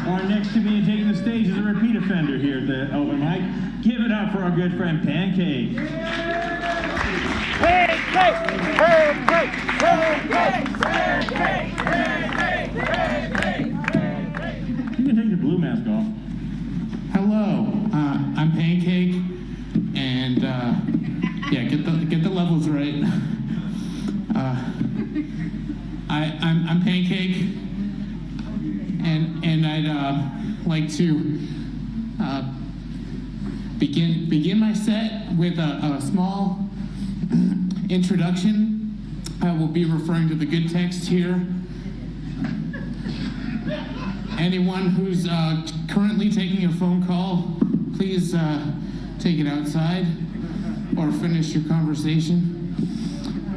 Our next comedian taking the stage is a repeat offender here at the open mic. Give it up for our good friend PanCake. PanCake! PanCake! PanCake! PanCake! PanCake! You can take your blue mask off. Hello, I'm PanCake, and yeah, get the levels right. I'm PanCake, and I'd like to begin my set with a small introduction. I will be referring to the good text here. Anyone who's currently taking a phone call, please take it outside or finish your conversation.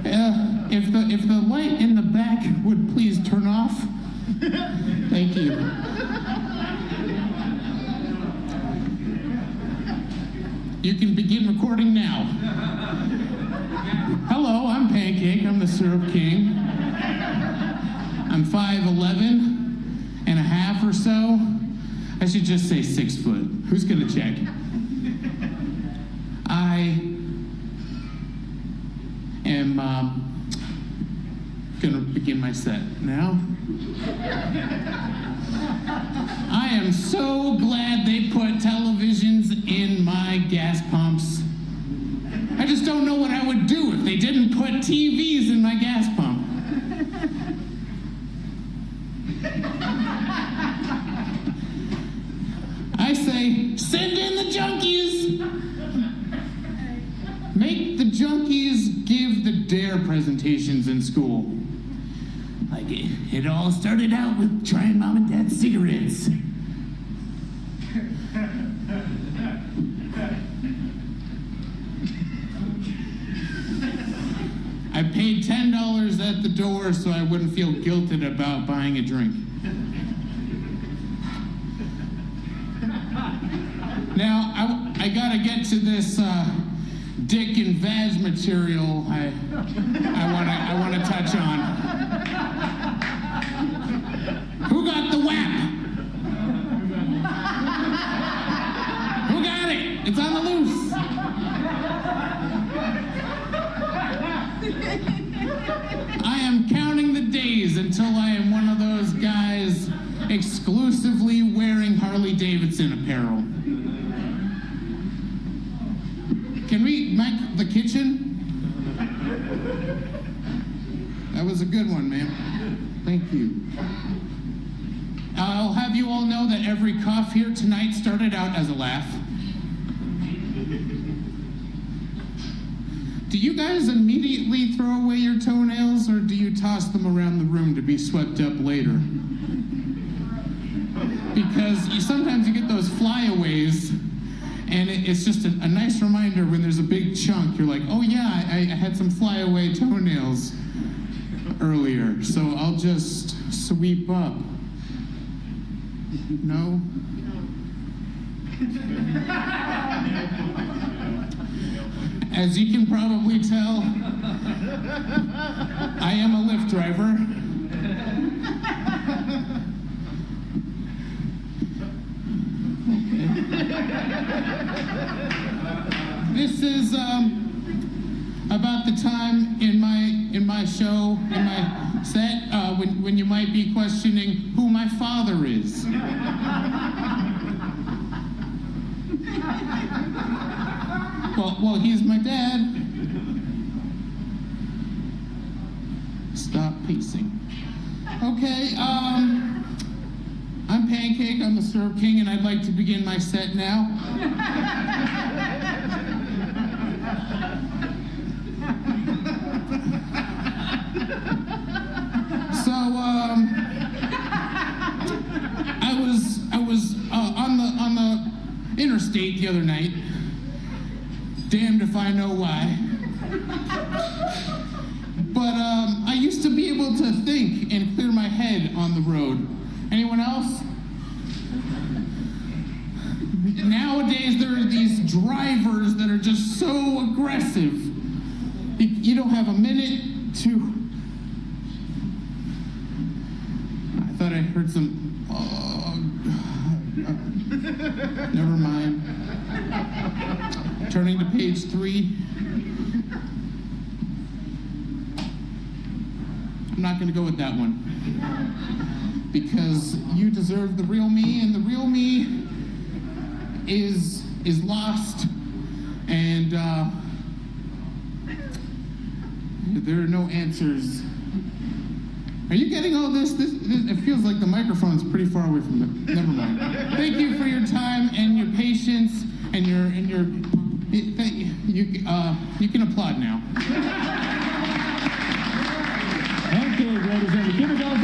If the light in the back would please turn off. Thank you. You can begin recording now. Hello, I'm PanCake. I'm the Syrup King. I'm 5'11" and a half or so. I should just say 6 foot. Who's gonna check? I am gonna begin my set now. I am so glad they put televisions in my gas pumps. I just don't know what I would do if they didn't put TVs in my gas pump. I say, send in the junkies! Make the junkies give the DARE presentations in school. Like it all started out with trying mom and dad's cigarettes. I paid $10 at the door so I wouldn't feel guilted about buying a drink. Now, I gotta get to this dick and vag material I wanna touch on. Who got the WAP? Who got it? It's on the loose. I am counting the days until I am one of those guys exclusively wearing Harley-Davidson apparel. Can we make the kitchen? That was a good one, ma'am. Thank you. I'll have you all know that every cough here tonight started out as a laugh. Do you guys immediately throw away your toenails, or do you toss them around the room to be swept up later? Because sometimes you get those flyaways, and it's just a nice reminder when there's a big chunk. You're like, oh yeah, I had some flyaway toenails earlier, so I'll just sweep up. No? As you can probably tell, I am a Lyft driver. This is about the time in my show, in my set, when you might be questioning who my father is. Well, he's my dad. Stop pacing. Okay, I'm PanCake, I'm the Syrup King, and I'd like to begin my set now. So, I was on the interstate the other night. Damned if I know why. But I used to be able to think and clear my head on the road. Anyone else? Nowadays there are these drivers that are just so aggressive. You don't have a minute to... I thought I heard some... Never mind. Turning to page 3. I'm not going to go with that one. Because you deserve the real me, and the real me is lost, and there are no answers. Are you getting all this? It feels like the microphone's pretty far away from it. Never mind. Thank you for your time and your patience and your you can applaud now. PanCake, ladies and gentlemen. Give it all